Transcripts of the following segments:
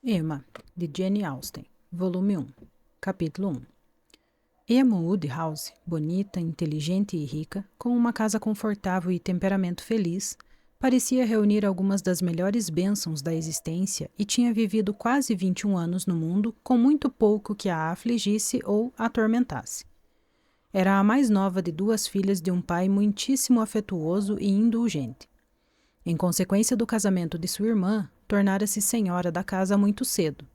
Emma, de Jane Austen, volume 1, capítulo 1. Emma Woodhouse, bonita, inteligente e rica, com uma casa confortável e temperamento feliz, parecia reunir algumas das melhores bênçãos da existência e tinha vivido quase 21 anos no mundo com muito pouco que a afligisse ou a atormentasse. Era a mais nova de duas filhas de um pai muitíssimo afetuoso e indulgente. Em consequência do casamento de sua irmã, tornara-se senhora da casa muito cedo.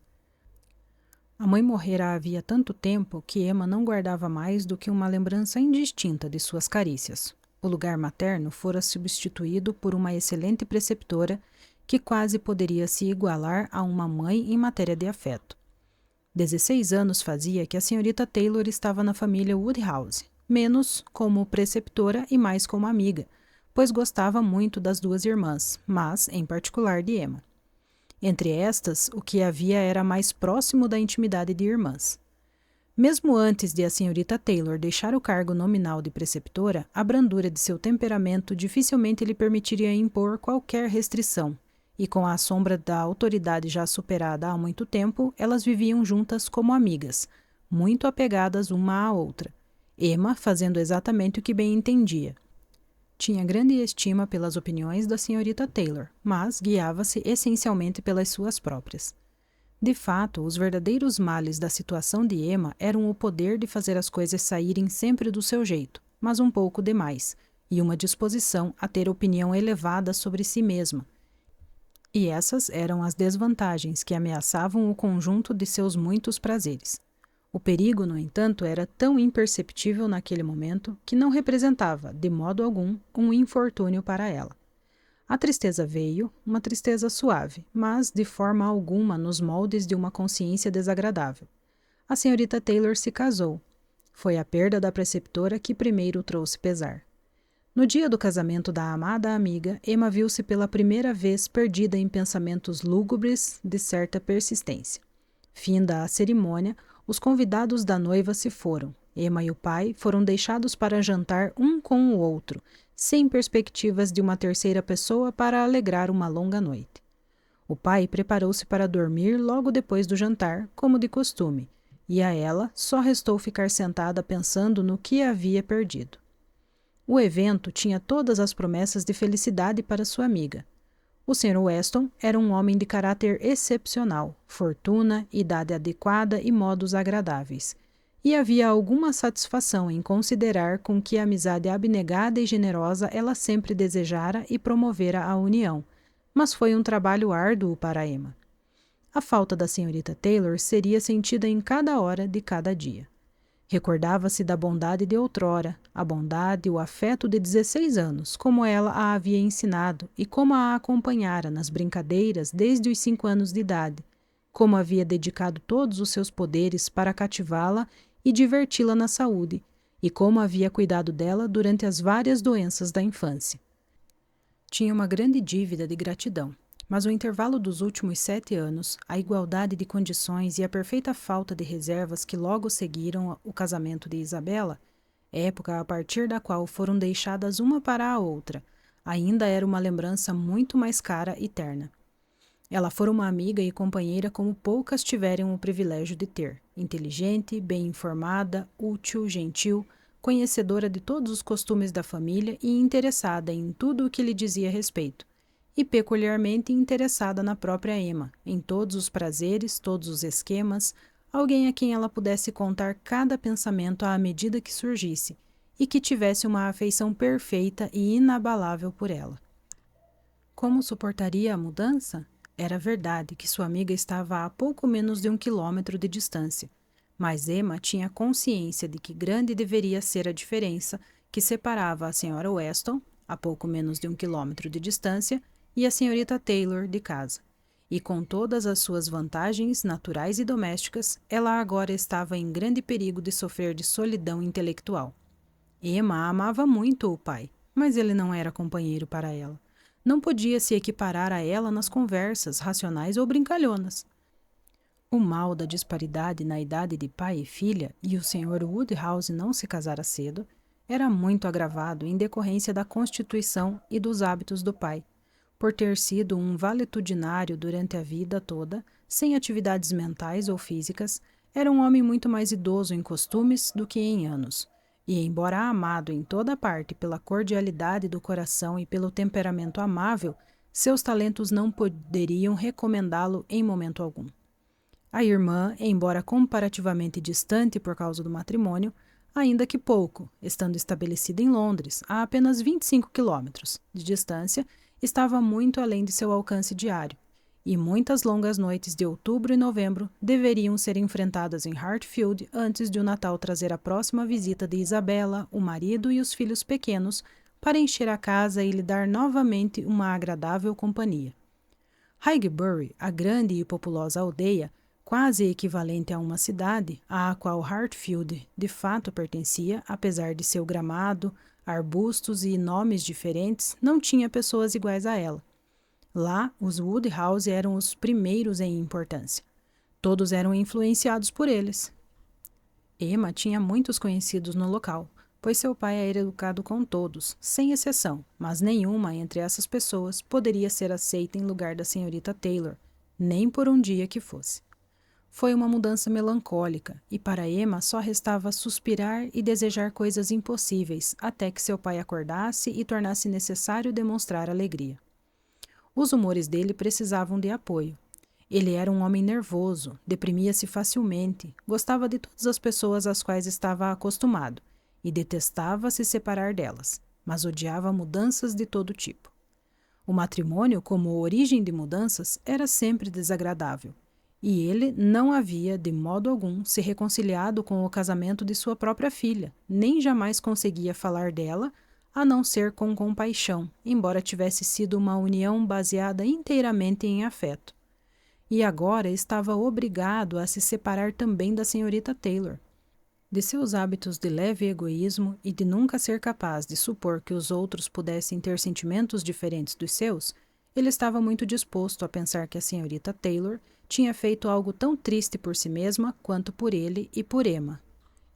A mãe morrera havia tanto tempo que Emma não guardava mais do que uma lembrança indistinta de suas carícias. O lugar materno fora substituído por uma excelente preceptora que quase poderia se igualar a uma mãe em matéria de afeto. 16 anos fazia que a senhorita Taylor estava na família Woodhouse, menos como preceptora e mais como amiga, pois gostava muito das duas irmãs, mas, em particular, de Emma. Entre estas, o que havia era mais próximo da intimidade de irmãs. Mesmo antes de a senhorita Taylor deixar o cargo nominal de preceptora, a brandura de seu temperamento dificilmente lhe permitiria impor qualquer restrição, e com a sombra da autoridade já superada há muito tempo, elas viviam juntas como amigas, muito apegadas uma à outra, Emma fazendo exatamente o que bem entendia. Tinha grande estima pelas opiniões da senhorita Taylor, mas guiava-se essencialmente pelas suas próprias. De fato, os verdadeiros males da situação de Emma eram o poder de fazer as coisas saírem sempre do seu jeito, mas um pouco demais, e uma disposição a ter opinião elevada sobre si mesma. E essas eram as desvantagens que ameaçavam o conjunto de seus muitos prazeres. O perigo, no entanto, era tão imperceptível naquele momento que não representava, de modo algum, um infortúnio para ela. A tristeza veio, uma tristeza suave, mas de forma alguma nos moldes de uma consciência desagradável. A senhorita Taylor se casou. Foi a perda da preceptora que primeiro trouxe pesar. No dia do casamento da amada amiga, Emma viu-se pela primeira vez perdida em pensamentos lúgubres de certa persistência. Finda a cerimônia, os convidados da noiva se foram. Emma e o pai foram deixados para jantar um com o outro, sem perspectivas de uma terceira pessoa para alegrar uma longa noite. O pai preparou-se para dormir logo depois do jantar, como de costume, e a ela só restou ficar sentada pensando no que havia perdido. O evento tinha todas as promessas de felicidade para sua amiga. O Sr. Weston era um homem de caráter excepcional, fortuna, idade adequada e modos agradáveis. E havia alguma satisfação em considerar com que amizade abnegada e generosa ela sempre desejara e promovera a união. Mas foi um trabalho árduo para Emma. A falta da senhorita Taylor seria sentida em cada hora de cada dia. Recordava-se da bondade de outrora, a bondade e o afeto de 16 anos, como ela a havia ensinado e como a acompanhara nas brincadeiras desde os 5 anos de idade, como havia dedicado todos os seus poderes para cativá-la e diverti-la na saúde, e como havia cuidado dela durante as várias doenças da infância. Tinha uma grande dívida de gratidão. Mas o intervalo dos últimos 7 anos, a igualdade de condições e a perfeita falta de reservas que logo seguiram o casamento de Isabela, época a partir da qual foram deixadas uma para a outra, ainda era uma lembrança muito mais cara e terna. Ela fora uma amiga e companheira como poucas tiveram o privilégio de ter, inteligente, bem informada, útil, gentil, conhecedora de todos os costumes da família e interessada em tudo o que lhe dizia respeito, e peculiarmente interessada na própria Emma, em todos os prazeres, todos os esquemas, alguém a quem ela pudesse contar cada pensamento à medida que surgisse, e que tivesse uma afeição perfeita e inabalável por ela. Como suportaria a mudança? Era verdade que sua amiga estava a pouco menos de 1 quilômetro de distância, mas Emma tinha consciência de que grande deveria ser a diferença que separava a senhora Weston, a pouco menos de 1 quilômetro de distância, e a senhorita Taylor de casa. E com todas as suas vantagens naturais e domésticas, ela agora estava em grande perigo de sofrer de solidão intelectual. Emma amava muito o pai, mas ele não era companheiro para ela. Não podia se equiparar a ela nas conversas, racionais ou brincalhonas. O mal da disparidade na idade de pai e filha, e o Sr. Woodhouse não se casara cedo, era muito agravado em decorrência da constituição e dos hábitos do pai. Por ter sido um valetudinário durante a vida toda, sem atividades mentais ou físicas, era um homem muito mais idoso em costumes do que em anos. E, embora amado em toda parte pela cordialidade do coração e pelo temperamento amável, seus talentos não poderiam recomendá-lo em momento algum. A irmã, embora comparativamente distante por causa do matrimônio, ainda que pouco, estando estabelecida em Londres, a apenas 25 quilômetros de distância, estava muito além de seu alcance diário, e muitas longas noites de outubro e novembro deveriam ser enfrentadas em Hartfield antes de o Natal trazer a próxima visita de Isabella, o marido e os filhos pequenos, para encher a casa e lhe dar novamente uma agradável companhia. Highbury, a grande e populosa aldeia, quase equivalente a uma cidade, à qual Hartfield de fato pertencia, apesar de seu gramado, arbustos e nomes diferentes, não tinha pessoas iguais a ela. Lá, os Woodhouse eram os primeiros em importância. Todos eram influenciados por eles. Emma tinha muitos conhecidos no local, pois seu pai era educado com todos, sem exceção, mas nenhuma entre essas pessoas poderia ser aceita em lugar da senhorita Taylor, nem por um dia que fosse. Foi uma mudança melancólica, e para Emma só restava suspirar e desejar coisas impossíveis até que seu pai acordasse e tornasse necessário demonstrar alegria. Os humores dele precisavam de apoio. Ele era um homem nervoso, deprimia-se facilmente, gostava de todas as pessoas às quais estava acostumado e detestava se separar delas, mas odiava mudanças de todo tipo. O matrimônio, como origem de mudanças, era sempre desagradável, e ele não havia, de modo algum, se reconciliado com o casamento de sua própria filha, nem jamais conseguia falar dela, a não ser com compaixão, embora tivesse sido uma união baseada inteiramente em afeto. E agora estava obrigado a se separar também da senhorita Taylor. De seus hábitos de leve egoísmo e de nunca ser capaz de supor que os outros pudessem ter sentimentos diferentes dos seus, ele estava muito disposto a pensar que a senhorita Taylor tinha feito algo tão triste por si mesma quanto por ele e por Emma,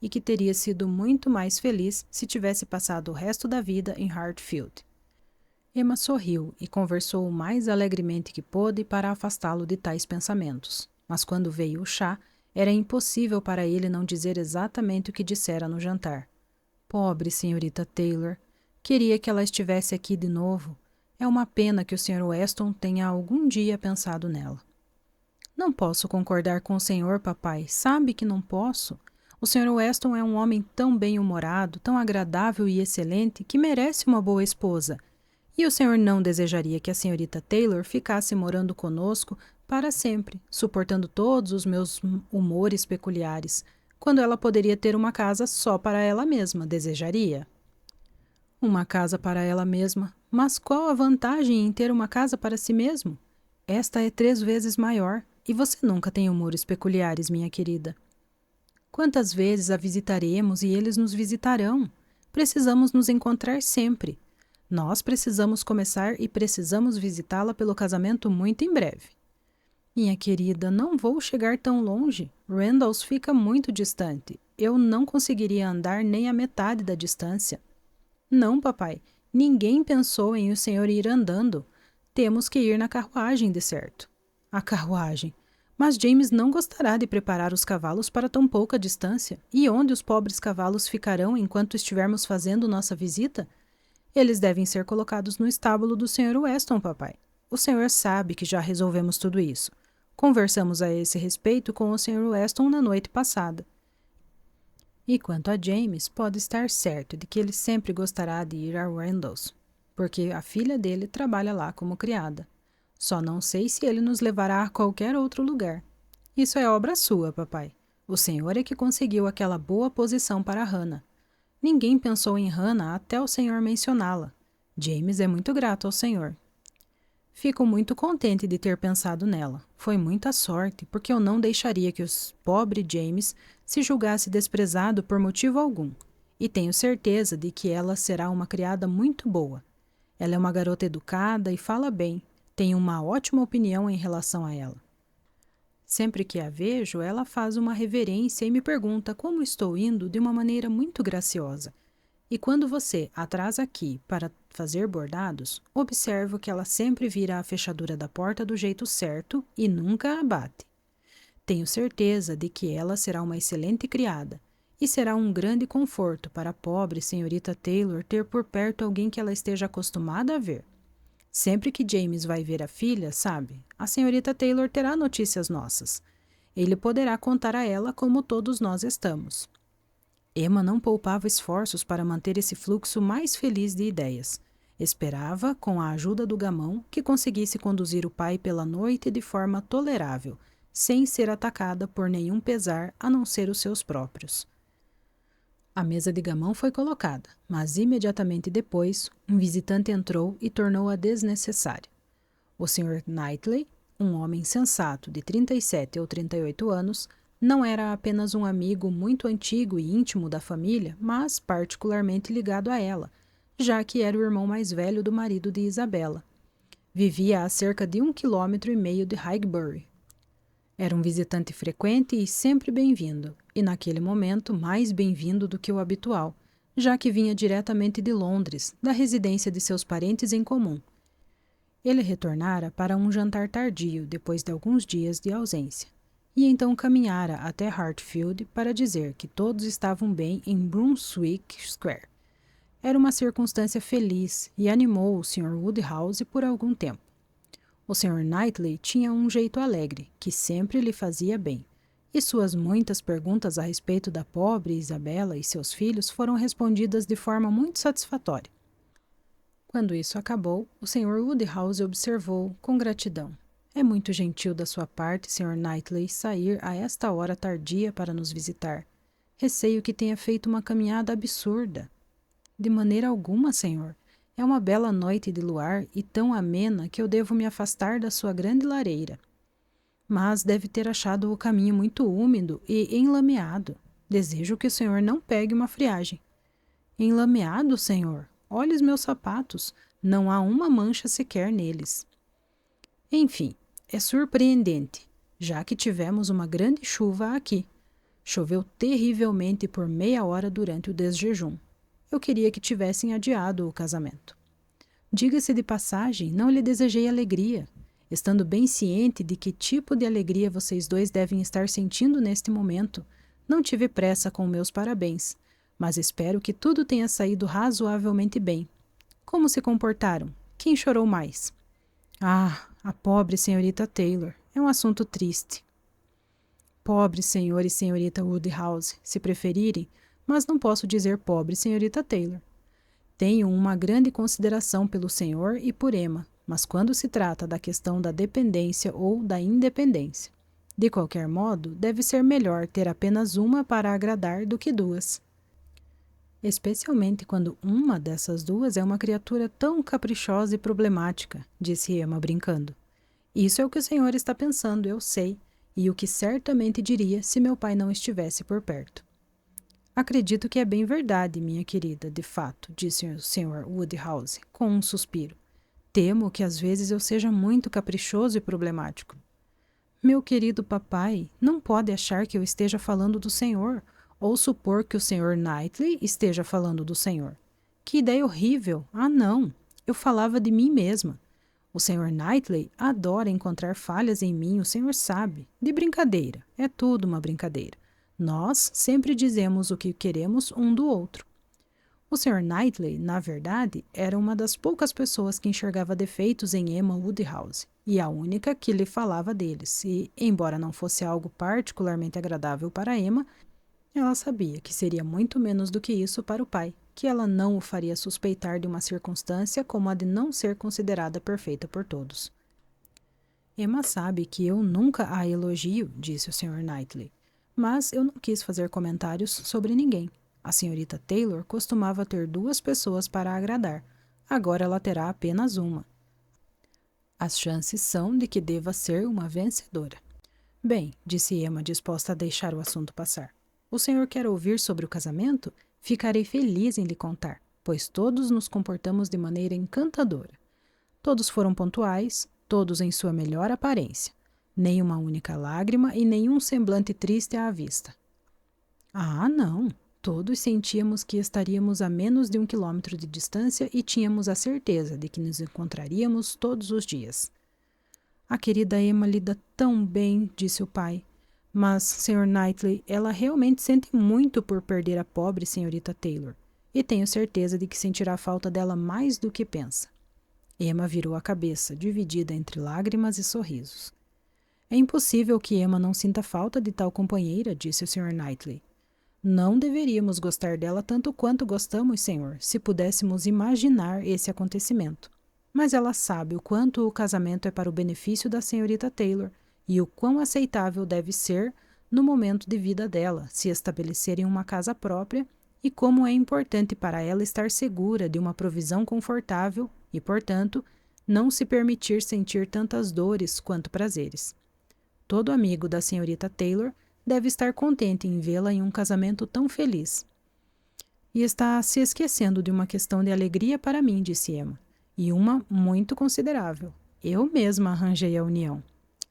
e que teria sido muito mais feliz se tivesse passado o resto da vida em Hartfield. Emma sorriu e conversou o mais alegremente que pôde para afastá-lo de tais pensamentos, mas quando veio o chá, era impossível para ele não dizer exatamente o que dissera no jantar. Pobre senhorita Taylor, queria que ela estivesse aqui de novo. É uma pena que o Sr. Weston tenha algum dia pensado nela. Não posso concordar com o senhor, papai. Sabe que não posso. O Sr. Weston é um homem tão bem-humorado, tão agradável e excelente, que merece uma boa esposa. E o senhor não desejaria que a senhorita Taylor ficasse morando conosco para sempre, suportando todos os meus humores peculiares, quando ela poderia ter uma casa só para ela mesma, desejaria? Uma casa para ela mesma? Mas qual a vantagem em ter uma casa para si mesmo? Esta é 3 vezes maior, e você nunca tem humores peculiares, minha querida. Quantas vezes a visitaremos e eles nos visitarão? Precisamos nos encontrar sempre. Nós precisamos começar e precisamos visitá-la pelo casamento muito em breve. Minha querida, não vou chegar tão longe. Randalls fica muito distante. Eu não conseguiria andar nem a metade da distância. Não, papai. Ninguém pensou em o senhor ir andando. Temos que ir na carruagem, de certo. A carruagem. Mas James não gostará de preparar os cavalos para tão pouca distância. E onde os pobres cavalos ficarão enquanto estivermos fazendo nossa visita? Eles devem ser colocados no estábulo do Sr. Weston, papai. O senhor sabe que já resolvemos tudo isso. Conversamos a esse respeito com o Sr. Weston na noite passada. E quanto a James, pode estar certo de que ele sempre gostará de ir a Randalls, porque a filha dele trabalha lá como criada. Só não sei se ele nos levará a qualquer outro lugar. Isso é obra sua, papai. O senhor é que conseguiu aquela boa posição para Hannah. Ninguém pensou em Hannah até o senhor mencioná-la. James é muito grato ao senhor. Fico muito contente de ter pensado nela. Foi muita sorte, porque eu não deixaria que o pobre James se julgasse desprezado por motivo algum. E tenho certeza de que ela será uma criada muito boa. Ela é uma garota educada e fala bem. Tenho uma ótima opinião em relação a ela. Sempre que a vejo, ela faz uma reverência e me pergunta como estou indo de uma maneira muito graciosa. E quando você a traz aqui para fazer bordados, observo que ela sempre vira a fechadura da porta do jeito certo e nunca a bate. Tenho certeza de que ela será uma excelente criada e será um grande conforto para a pobre senhorita Taylor ter por perto alguém que ela esteja acostumada a ver. Sempre que James vai ver a filha, sabe, a senhorita Taylor terá notícias nossas. Ele poderá contar a ela como todos nós estamos. Emma não poupava esforços para manter esse fluxo mais feliz de ideias. Esperava, com a ajuda do gamão, que conseguisse conduzir o pai pela noite de forma tolerável, sem ser atacada por nenhum pesar a não ser os seus próprios. A mesa de gamão foi colocada, mas imediatamente depois, um visitante entrou e tornou-a desnecessária. O Sr. Knightley, um homem sensato de 37 ou 38 anos, não era apenas um amigo muito antigo e íntimo da família, mas particularmente ligado a ela, já que era o irmão mais velho do marido de Isabella. Vivia a cerca de 1,5 km de Highbury. Era um visitante frequente e sempre bem-vindo, e naquele momento mais bem-vindo do que o habitual, já que vinha diretamente de Londres, da residência de seus parentes em comum. Ele retornara para um jantar tardio depois de alguns dias de ausência, e então caminhara até Hartfield para dizer que todos estavam bem em Brunswick Square. Era uma circunstância feliz e animou o Sr. Woodhouse por algum tempo. O Sr. Knightley tinha um jeito alegre, que sempre lhe fazia bem, e suas muitas perguntas a respeito da pobre Isabella e seus filhos foram respondidas de forma muito satisfatória. Quando isso acabou, o Sr. Woodhouse observou, com gratidão: "É muito gentil da sua parte, Sr. Knightley, sair a esta hora tardia para nos visitar. Receio que tenha feito uma caminhada absurda." "De maneira alguma, senhor. É uma bela noite de luar e tão amena que eu devo me afastar da sua grande lareira." "Mas deve ter achado o caminho muito úmido e enlameado. Desejo que o senhor não pegue uma friagem." "Enlameado, senhor? Olhe os meus sapatos. Não há uma mancha sequer neles." "Enfim, é surpreendente, já que tivemos uma grande chuva aqui. Choveu terrivelmente por meia hora durante o desjejum. Eu queria que tivessem adiado o casamento. Diga-se de passagem, não lhe desejei alegria, estando bem ciente de que tipo de alegria vocês dois devem estar sentindo neste momento. Não tive pressa com meus parabéns, mas espero que tudo tenha saído razoavelmente bem. Como se comportaram? Quem chorou mais?" "Ah, a pobre senhorita Taylor. É um assunto triste." "Pobre senhor e senhorita Woodhouse, se preferirem, mas não posso dizer pobre senhorita Taylor. Tenho uma grande consideração pelo senhor e por Emma, mas quando se trata da questão da dependência ou da independência, de qualquer modo, deve ser melhor ter apenas uma para agradar do que duas. Especialmente quando uma dessas duas é uma criatura tão caprichosa e problemática", disse Emma brincando. "Isso é o que o senhor está pensando, eu sei, e o que certamente diria se meu pai não estivesse por perto." "Acredito que é bem verdade, minha querida, de fato", disse o Sr. Woodhouse, com um suspiro. "Temo que às vezes eu seja muito caprichoso e problemático." "Meu querido papai, não pode achar que eu esteja falando do senhor, ou supor que o Sr. Knightley esteja falando do senhor. Que ideia horrível! Ah, não! Eu falava de mim mesma. O Sr. Knightley adora encontrar falhas em mim, o senhor sabe. De brincadeira. É tudo uma brincadeira. Nós sempre dizemos o que queremos um do outro." O Sr. Knightley, na verdade, era uma das poucas pessoas que enxergava defeitos em Emma Woodhouse, e a única que lhe falava deles, e, embora não fosse algo particularmente agradável para Emma, ela sabia que seria muito menos do que isso para o pai, que ela não o faria suspeitar de uma circunstância como a de não ser considerada perfeita por todos. "Emma sabe que eu nunca a elogio", disse o Sr. Knightley, "mas eu não quis fazer comentários sobre ninguém. A senhorita Taylor costumava ter 2 pessoas para agradar. Agora ela terá apenas uma. As chances são de que deva ser uma vencedora." "Bem", disse Emma, disposta a deixar o assunto passar. "O senhor quer ouvir sobre o casamento? Ficarei feliz em lhe contar, pois todos nos comportamos de maneira encantadora. Todos foram pontuais, todos em sua melhor aparência. Nem uma única lágrima e nenhum semblante triste à vista." "Ah, não! Todos sentíamos que estaríamos a menos de 1 quilômetro de distância e tínhamos a certeza de que nos encontraríamos todos os dias. A querida Emma lida tão bem, disse o pai. Mas, Sr. Knightley, ela realmente sente muito por perder a pobre senhorita Taylor, e tenho certeza de que sentirá falta dela mais do que pensa. Emma virou a cabeça, dividida entre lágrimas e sorrisos. É impossível que Emma não sinta falta de tal companheira, disse o Sr. Knightley. Não deveríamos gostar dela tanto quanto gostamos, senhor, se pudéssemos imaginar esse acontecimento. Mas ela sabe o quanto o casamento é para o benefício da senhorita Taylor e o quão aceitável deve ser, no momento de vida dela, se estabelecer em uma casa própria e como é importante para ela estar segura de uma provisão confortável e, portanto, não se permitir sentir tantas dores quanto prazeres. Todo amigo da senhorita Taylor deve estar contente em vê-la em um casamento tão feliz. E está se esquecendo de uma questão de alegria para mim, disse Emma, e uma muito considerável. Eu mesma arranjei a união.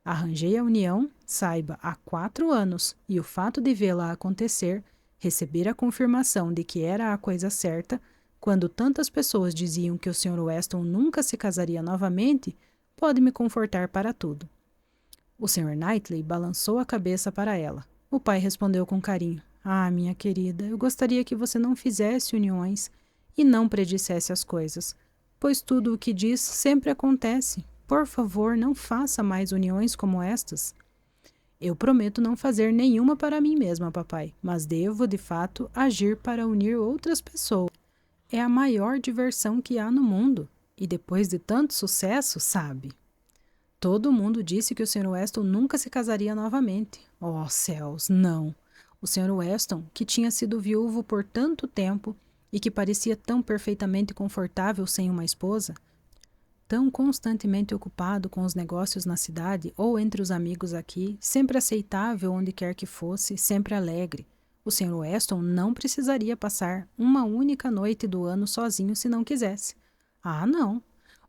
Arranjei a união, saiba, há 4 anos, e o fato de vê-la acontecer, receber a confirmação de que era a coisa certa, quando tantas pessoas diziam que o Sr. Weston nunca se casaria novamente, pode me confortar para tudo. O Sr. Knightley balançou a cabeça para ela. O pai respondeu com carinho. Ah, minha querida, eu gostaria que você não fizesse uniões e não predissesse as coisas, pois tudo o que diz sempre acontece. Por favor, não faça mais uniões como estas. Eu prometo não fazer nenhuma para mim mesma, papai, mas devo, de fato, agir para unir outras pessoas. É a maior diversão que há no mundo, e depois de tanto sucesso, sabe? Todo mundo disse que o Sr. Weston nunca se casaria novamente. Oh, céus, não! O Sr. Weston, que tinha sido viúvo por tanto tempo e que parecia tão perfeitamente confortável sem uma esposa, tão constantemente ocupado com os negócios na cidade ou entre os amigos aqui, sempre aceitável onde quer que fosse, sempre alegre. O Sr. Weston não precisaria passar uma única noite do ano sozinho se não quisesse. Ah, não!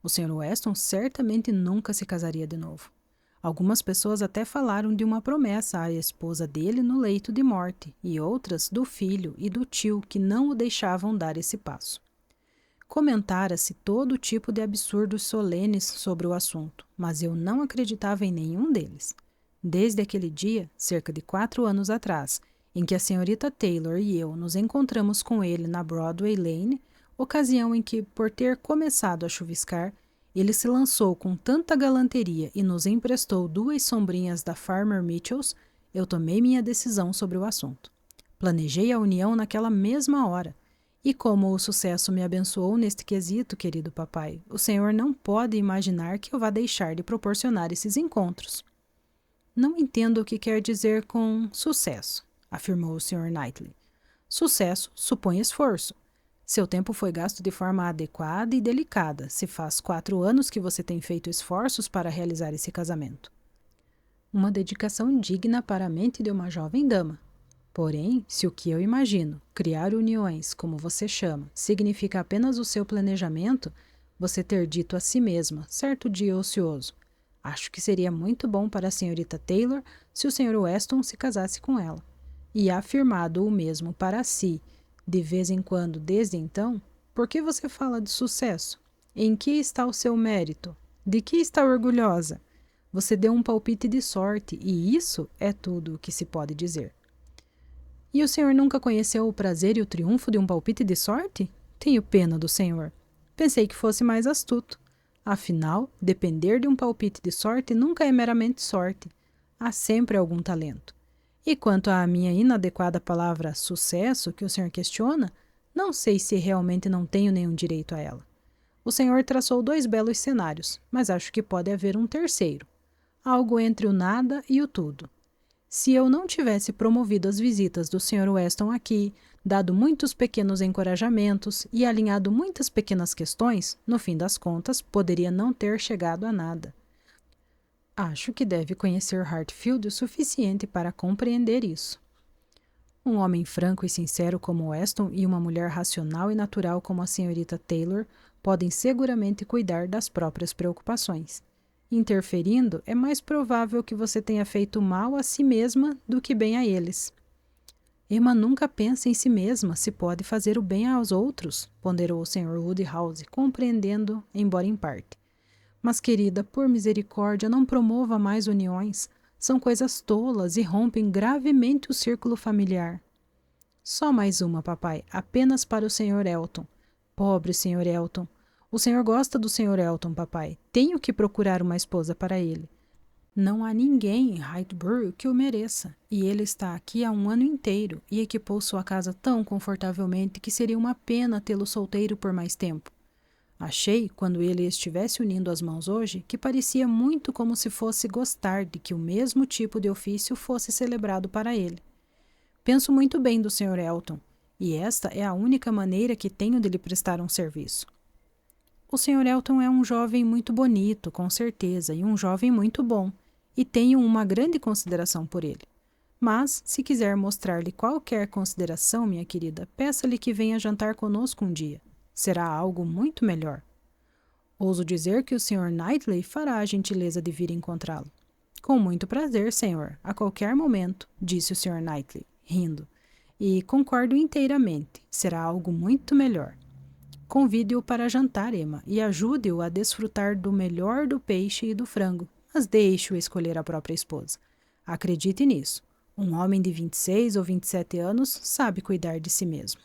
O Sr. Weston certamente nunca se casaria de novo. Algumas pessoas até falaram de uma promessa à esposa dele no leito de morte, e outras do filho e do tio que não o deixavam dar esse passo. Comentara-se todo tipo de absurdos solenes sobre o assunto, mas eu não acreditava em nenhum deles. Desde aquele dia, cerca de 4 anos atrás, em que a senhorita Taylor e eu nos encontramos com ele na Broadway Lane, ocasião em que, por ter começado a chuviscar, ele se lançou com tanta galanteria e nos emprestou 2 sombrinhas da Farmer Mitchells, eu tomei minha decisão sobre o assunto. Planejei a união naquela mesma hora. E como o sucesso me abençoou neste quesito, querido papai, o senhor não pode imaginar que eu vá deixar de proporcionar esses encontros. Não entendo o que quer dizer com sucesso, afirmou o Sr. Knightley. Sucesso supõe esforço. Seu tempo foi gasto de forma adequada e delicada, se faz 4 anos que você tem feito esforços para realizar esse casamento. Uma dedicação digna para a mente de uma jovem dama. Porém, se o que eu imagino, criar uniões, como você chama, significa apenas o seu planejamento, você ter dito a si mesma, certo dia ocioso, acho que seria muito bom para a senhorita Taylor se o Sr. Weston se casasse com ela, e afirmado o mesmo para si, de vez em quando desde então, por que você fala de sucesso? Em que está o seu mérito? De que está orgulhosa? Você deu um palpite de sorte, e isso é tudo o que se pode dizer. E o senhor nunca conheceu o prazer e o triunfo de um palpite de sorte? Tenho pena do senhor. Pensei que fosse mais astuto. Afinal, depender de um palpite de sorte nunca é meramente sorte. Há sempre algum talento. E quanto à minha inadequada palavra sucesso, que o senhor questiona, não sei se realmente não tenho nenhum direito a ela. O senhor traçou 2 belos cenários, mas acho que pode haver um terceiro. Algo entre o nada e o tudo. Se eu não tivesse promovido as visitas do Sr. Weston aqui, dado muitos pequenos encorajamentos e alinhado muitas pequenas questões, no fim das contas, poderia não ter chegado a nada. Acho que deve conhecer Hartfield o suficiente para compreender isso. Um homem franco e sincero como Weston e uma mulher racional e natural como a senhorita Taylor podem seguramente cuidar das próprias preocupações. Interferindo, é mais provável que você tenha feito mal a si mesma do que bem a eles. Emma nunca pensa em si mesma se pode fazer o bem aos outros, ponderou o Sr. Woodhouse, compreendendo, embora em parte. Mas, querida, por misericórdia, não promova mais uniões. São coisas tolas e rompem gravemente o círculo familiar. Só mais uma, papai, apenas para o Sr. Elton. Pobre Sr. Elton. O senhor gosta do Sr. Elton, papai. Tenho que procurar uma esposa para ele. Não há ninguém em Highbury que o mereça, e ele está aqui há um ano inteiro e equipou sua casa tão confortavelmente que seria uma pena tê-lo solteiro por mais tempo. Achei, quando ele estivesse unindo as mãos hoje, que parecia muito como se fosse gostar de que o mesmo tipo de ofício fosse celebrado para ele. Penso muito bem do Sr. Elton, e esta é a única maneira que tenho de lhe prestar um serviço. O Sr. Elton é um jovem muito bonito, com certeza, e um jovem muito bom, e tenho uma grande consideração por ele. Mas, se quiser mostrar-lhe qualquer consideração, minha querida, peça-lhe que venha jantar conosco um dia. Será algo muito melhor. Ouso dizer que o Sr. Knightley fará a gentileza de vir encontrá-lo. Com muito prazer, senhor, a qualquer momento, disse o Sr. Knightley, rindo. E concordo inteiramente, será algo muito melhor. Convide-o para jantar, Emma, e ajude-o a desfrutar do melhor do peixe e do frango, mas deixe-o escolher a própria esposa. Acredite nisso. Um homem de 26 ou 27 anos sabe cuidar de si mesmo.